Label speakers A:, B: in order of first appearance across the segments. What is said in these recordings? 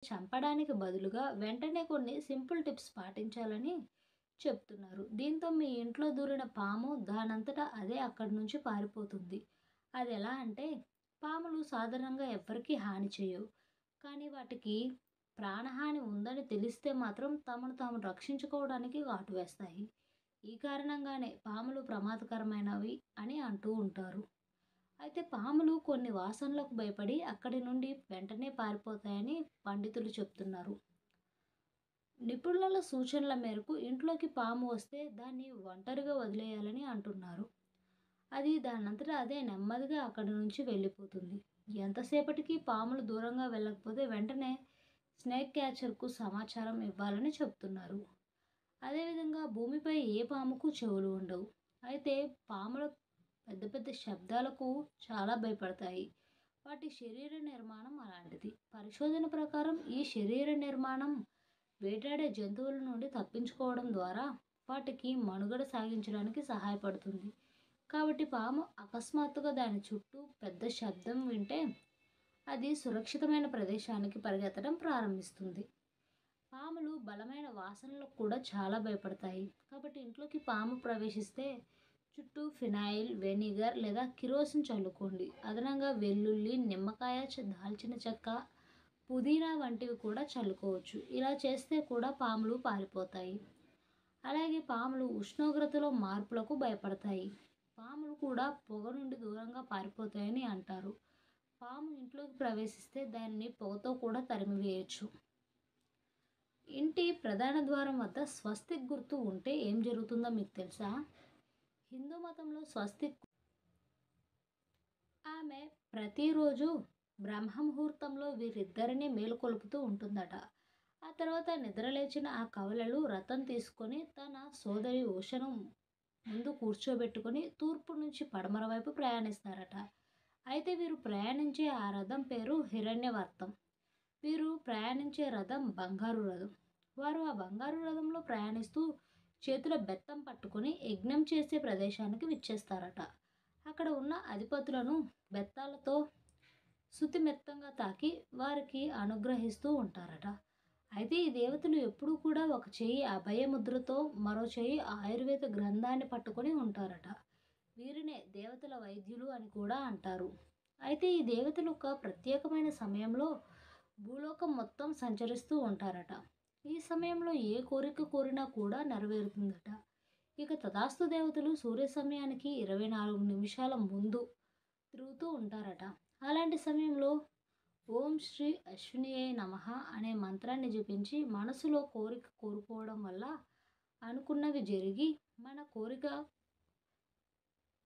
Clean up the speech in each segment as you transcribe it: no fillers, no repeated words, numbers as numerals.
A: చంపడానికి బదులుగా వెంటనే కొన్ని సింపుల్ టిప్స్ పాటించాలని చెప్తున్నారు. దీంతో మీ ఇంట్లో దూరిన పాము దానంతట అదే అక్కడి నుంచి పారిపోతుంది. అదెలా అంటే, పాములు సాధారణంగా ఎవ్వరికీ హాని చేయవు. కానీ వాటికి ప్రాణహాని ఉందని తెలిస్తే మాత్రం తమను తాము రక్షించుకోవడానికి కాటు వేస్తాయి. ఈ కారణంగానే పాములు ప్రమాదకరమైనవి అని అంటూ ఉంటారు. అయితే పాములు కొన్ని వాసనలకు భయపడి అక్కడి నుండి వెంటనే పారిపోతాయని పండితులు చెప్తున్నారు. నిపుణుల సూచనల మేరకు ఇంట్లోకి పాము వస్తే దాన్ని ఒంటరిగా వదిలేయాలని అంటున్నారు. అది దానంతట అదే నెమ్మదిగా అక్కడి నుంచి వెళ్ళిపోతుంది. ఎంతసేపటికి పాములు దూరంగా వెళ్ళకపోతే వెంటనే స్నేక్ క్యాచర్కు సమాచారం ఇవ్వాలని చెప్తున్నారు. అదేవిధంగా భూమిపై ఏ పాముకు చెవులు ఉండవు. అయితే పాముల పెద్ద పెద్ద శబ్దాలకు చాలా భయపడతాయి. వాటి శరీర నిర్మాణం అలాంటిది. పరిశోధన ప్రకారం ఈ శరీర నిర్మాణం వేటాడే జంతువుల నుండి తప్పించుకోవడం ద్వారా వాటికి మనుగడ సాగించడానికి సహాయపడుతుంది. కాబట్టి పాము అకస్మాత్తుగా దాని చుట్టూ పెద్ద శబ్దం వింటే అది సురక్షితమైన ప్రదేశానికి పరిగెత్తడం ప్రారంభిస్తుంది. పాములు బలమైన వాసనలకు కూడా చాలా భయపడతాయి. కాబట్టి ఇంట్లోకి పాము ప్రవేశిస్తే చుట్టూ ఫినాయిల్, వెనిగర్ లేదా కిరోసిన్ చల్లుకోండి. అదనంగా వెల్లుల్లి, నిమ్మకాయ, దాల్చిన చెక్క, పుదీనా వంటివి కూడా చల్లుకోవచ్చు. ఇలా చేస్తే కూడా పాములు పారిపోతాయి. అలాగే పాములు ఉష్ణోగ్రతలో మార్పులకు భయపడతాయి. పాములు కూడా పొగ నుండి దూరంగా పారిపోతాయని అంటారు. పాము ఇంట్లోకి ప్రవేశిస్తే దానిని పొగతో కూడా తరిమివేయొచ్చు. ఇంటి ప్రధాన ద్వారం వద్ద స్వస్తిక్ గుర్తు ఉంటే ఏం జరుగుతుందో మీకు తెలుసా? హిందూ మతంలో స్వస్తిక్ ఆమె ప్రతిరోజు బ్రహ్మముహూర్తంలో వీరిద్దరిని మేలుకొలుపుతూ ఉంటుందట. ఆ తర్వాత నిద్రలేచిన ఆ కవలలు రథం తీసుకొని తన సోదరి ఉషను ముందు కూర్చోబెట్టుకొని తూర్పు నుంచి పడమర వైపు ప్రయాణిస్తారట. అయితే వీరు ప్రయాణించే ఆ రథం పేరు హిరణ్యవర్తం. వీరు ప్రయాణించే రథం బంగారు రథం. వారు ఆ బంగారు రథంలో ప్రయాణిస్తూ చేతిలో బెత్తం పట్టుకొని యజ్ఞం చేసే ప్రదేశానికి విచ్చేస్తారట. అక్కడ ఉన్న అధిపతులను బెత్తాలతో శుతిమెత్తంగా తాకి వారికి అనుగ్రహిస్తూ ఉంటారట. అయితే ఈ దేవతలు ఎప్పుడూ కూడా ఒక చెయ్యి అభయముద్రతో మరో చెయ్యి ఆయుర్వేద గ్రంథాన్ని పట్టుకొని ఉంటారట. వీరినే దేవతల వైద్యులు అని కూడా అంటారు. అయితే ఈ దేవతలు ఒక ప్రత్యేకమైన సమయంలో భూలోకం మొత్తం సంచరిస్తూ ఉంటారట. ఈ సమయంలో ఏ కోరిక కోరినా కూడా నెరవేరుతుందట. ఇక తథాస్తు దేవతలు సూర్య సమయానికి 24 నిమిషాల ముందు తిరుగుతూ ఉంటారట. అలాంటి సమయంలో ఓం శ్రీ అశ్వినియే నమః అనే మంత్రాన్ని జపించి మనసులో కోరిక కోరుకోవడం వల్ల అనుకున్నవి జరిగి మన కోరిక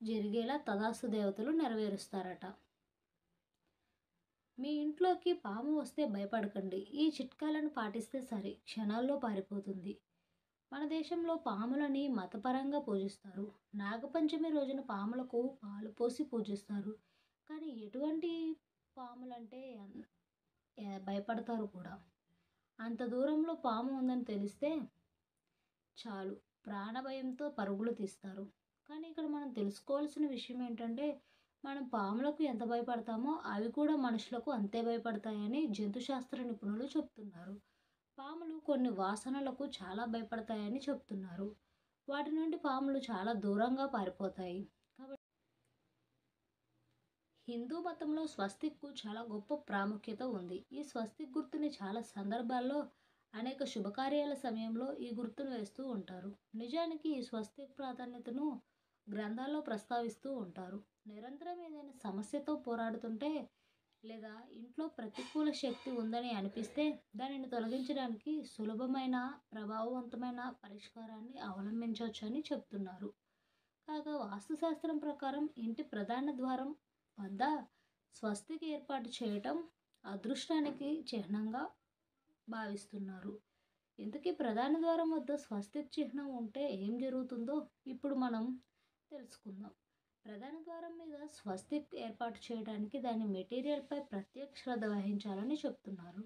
A: జరిగేలా తథాస్తు దేవతలు నెరవేరుస్తారట. మీ ఇంట్లోకి పాము వస్తే భయపడకండి. ఈ చిట్కాలను పాటిస్తే సరే క్షణాల్లో పారిపోతుంది. మన దేశంలో పాములని మతపరంగా పూజిస్తారు. నాగపంచమి రోజున పాములకు పాలు పోసి పూజిస్తారు. కానీ ఎటువంటి పాములంటే భయపడతారు కూడా. అంత దూరంలో పాము ఉందని తెలిస్తే చాలు ప్రాణభయంతో పరుగులు తీస్తారు. కానీ ఇక్కడ మనం తెలుసుకోవాల్సిన విషయం ఏంటంటే, మనం పాములకు ఎంత భయపడతామో అవి కూడా మనుషులకు అంతే భయపడతాయని జంతుశాస్త్ర నిపుణులు చెప్తున్నారు. పాములు కొన్ని వాసనలకు చాలా భయపడతాయని చెప్తున్నారు. వాటి నుండి పాములు చాలా దూరంగా పారిపోతాయి. కాబట్టి హిందూ మతంలో స్వస్తిక్కు చాలా గొప్ప ప్రాముఖ్యత ఉంది. ఈ స్వస్తిక్ గుర్తుని చాలా సందర్భాల్లో అనేక శుభకార్యాల సమయంలో ఈ గుర్తును వేస్తూ ఉంటారు. నిజానికి ఈ స్వస్తిక్ ప్రాధాన్యతను గ్రంథాల్లో ప్రస్తావిస్తూ ఉంటారు. నిరంతరం ఏదైనా సమస్యతో పోరాడుతుంటే లేదా ఇంట్లో ప్రతికూల శక్తి ఉందని అనిపిస్తే దానిని తొలగించడానికి సులభమైన ప్రభావవంతమైన పరిష్కారాన్ని అవలంబించవచ్చని చెప్తున్నారు. కాగా వాస్తుశాస్త్రం ప్రకారం ఇంటి ప్రధాన ద్వారం వద్ద స్వస్తికి ఏర్పాటు చేయటం అదృష్టానికి చిహ్నంగా భావిస్తున్నారు. ఇంతకీ ప్రధాన ద్వారం వద్ద స్వస్తిక్ చిహ్నం ఉంటే ఏం జరుగుతుందో ఇప్పుడు మనం తెలుసుకుందాం. ప్రధాన ద్వారం మీద స్వస్తిక్ ఏర్పాటు చేయడానికి దాని మెటీరియల్పై ప్రత్యేక శ్రద్ధ వహించాలని చెప్తున్నారు.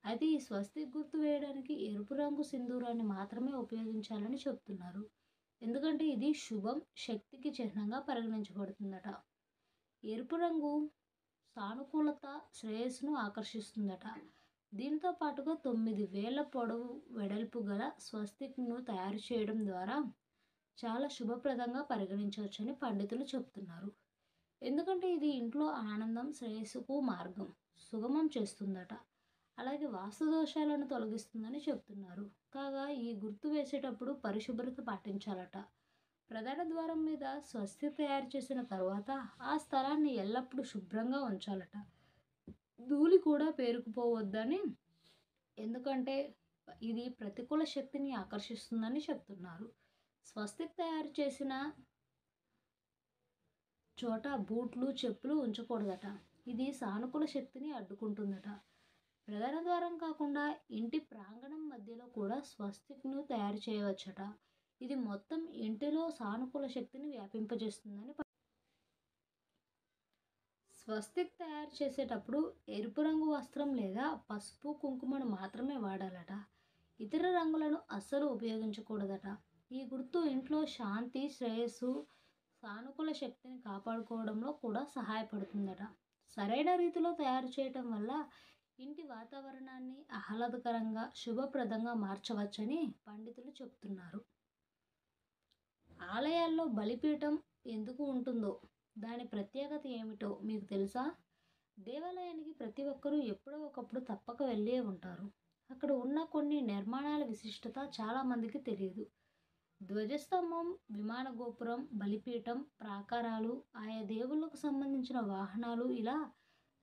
A: అయితే ఈ స్వస్తిక్ గుర్తు వేయడానికి ఎరుపు రంగు సింధూరాన్ని మాత్రమే ఉపయోగించాలని చెప్తున్నారు. ఎందుకంటే ఇది శుభం, శక్తికి చిహ్నంగా పరిగణించబడుతుందట. ఎరుపు రంగు సానుకూలత, శ్రేయస్సును ఆకర్షిస్తుందట. దీంతో పాటుగా 9 వేల పొడవు వెడల్పు గల స్వస్తిక్ను తయారు చేయడం ద్వారా చాలా శుభప్రదంగా పరిగణించవచ్చని పండితులు చెప్తున్నారు. ఎందుకంటే ఇది ఇంట్లో ఆనందం, శ్రేయస్సుకు మార్గం సుగమం చేస్తుందట. అలాగే వాస్తు దోషాలను తొలగిస్తుందని చెప్తున్నారు. కాగా ఈ గుర్తు వేసేటప్పుడు పరిశుభ్రత పాటించాలట. ప్రధాన ద్వారం మీద స్వస్తి తయారు చేసిన తర్వాత ఆ స్థలాన్ని ఎల్లప్పుడూ శుభ్రంగా ఉంచాలట. ధూళి కూడా పేరుకుపోవద్దని, ఎందుకంటే ఇది ప్రతికూల శక్తిని ఆకర్షిస్తుందని చెప్తున్నారు. స్వస్తిక్ తయారు చేసిన చోట బూట్లు, చెప్పులు ఉంచకూడదట. ఇది సానుకూల శక్తిని అడ్డుకుంటుందట. ప్రధాన ద్వారం కాకుండా ఇంటి ప్రాంగణం మధ్యలో కూడా స్వస్తిక్ను తయారు చేయవచ్చట. ఇది మొత్తం ఇంటిలో సానుకూల శక్తిని వ్యాపింపజేస్తుందని స్వస్తిక్ తయారు చేసేటప్పుడు ఎరుపు రంగు వస్త్రం లేదా పసుపు, కుంకుమను మాత్రమే వాడాలట. ఇతర రంగులను అస్సలు ఉపయోగించకూడదట. ఈ గుర్తు ఇంట్లో శాంతి, శ్రేయస్సు, సానుకూల శక్తిని కాపాడుకోవడంలో కూడా సహాయపడుతుందట. సరైన రీతిలో తయారు చేయటం వల్ల ఇంటి వాతావరణాన్ని ఆహ్లాదకరంగా, శుభప్రదంగా మార్చవచ్చని పండితులు చెప్తున్నారు. ఆలయాల్లో బలిపీఠం ఎందుకు ఉంటుందో, దాని ప్రత్యేకత ఏమిటో మీకు తెలుసా? దేవాలయానికి ప్రతి ఒక్కరూ ఎప్పుడో ఒకప్పుడు తప్పక వెళ్ళే ఉంటారు. అక్కడ ఉన్న కొన్ని నిర్మాణాల విశిష్టత చాలామందికి తెలియదు. ధ్వజస్తంభం, విమాన గోపురం, బలిపీఠం, ప్రాకారాలు, ఆయా దేవుళ్ళకు సంబంధించిన వాహనాలు, ఇలా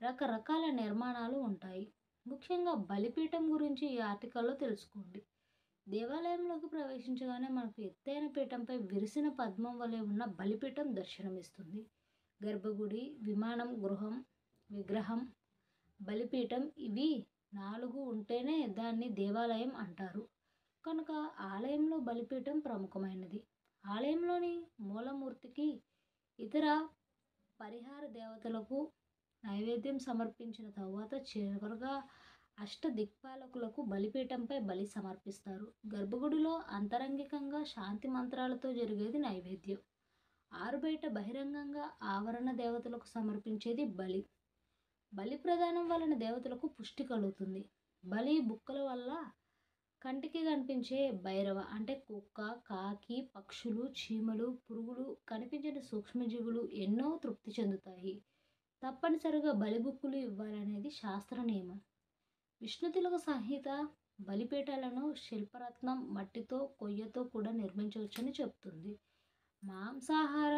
A: రకరకాల నిర్మాణాలు ఉంటాయి. ముఖ్యంగా బలిపీఠం గురించి ఈ ఆర్టికల్లో తెలుసుకోండి. దేవాలయంలోకి ప్రవేశించగానే మనకు ఎత్తైన పీఠంపై విరిసిన పద్మం వలె ఉన్న బలిపీఠం దర్శనమిస్తుంది. గర్భగుడి, విమానం, గృహం, విగ్రహం, బలిపీఠం ఇవి 4 ఉంటేనే దాన్ని దేవాలయం అంటారు. కనుక ఆలయంలో బలిపీఠం ప్రముఖమైనది. ఆలయంలోని మూలమూర్తికి, ఇతర పరిహార దేవతలకు నైవేద్యం సమర్పించిన తర్వాత చివరగా అష్టదిక్పాలకులకు బలిపీఠంపై బలి సమర్పిస్తారు. గర్భగుడిలో అంతరంగికంగా శాంతి మంత్రాలతో జరిగేది నైవేద్యం. ఆరుబయట బహిరంగంగా ఆవరణ దేవతలకు సమర్పించేది బలి. బలి ప్రదానం వలన దేవతలకు పుష్టి కలుగుతుంది. బలి బుక్కల వల్ల కంటికి కనిపించే భైరవ అంటే కుక్క, కాకి, పక్షులు, చీమలు, పురుగులు, కనిపించని సూక్ష్మజీవులు ఎన్నో తృప్తి చెందుతాయి. తప్పనిసరిగా బలిబుక్కులు ఇవ్వాలనేది శాస్త్ర నియమం. విష్ణుతిలక సంహిత బలిపీఠాలను శిల్పరత్నం, మట్టితో, కొయ్యతో కూడా నిర్మించవచ్చని చెప్తుంది. మాంసాహార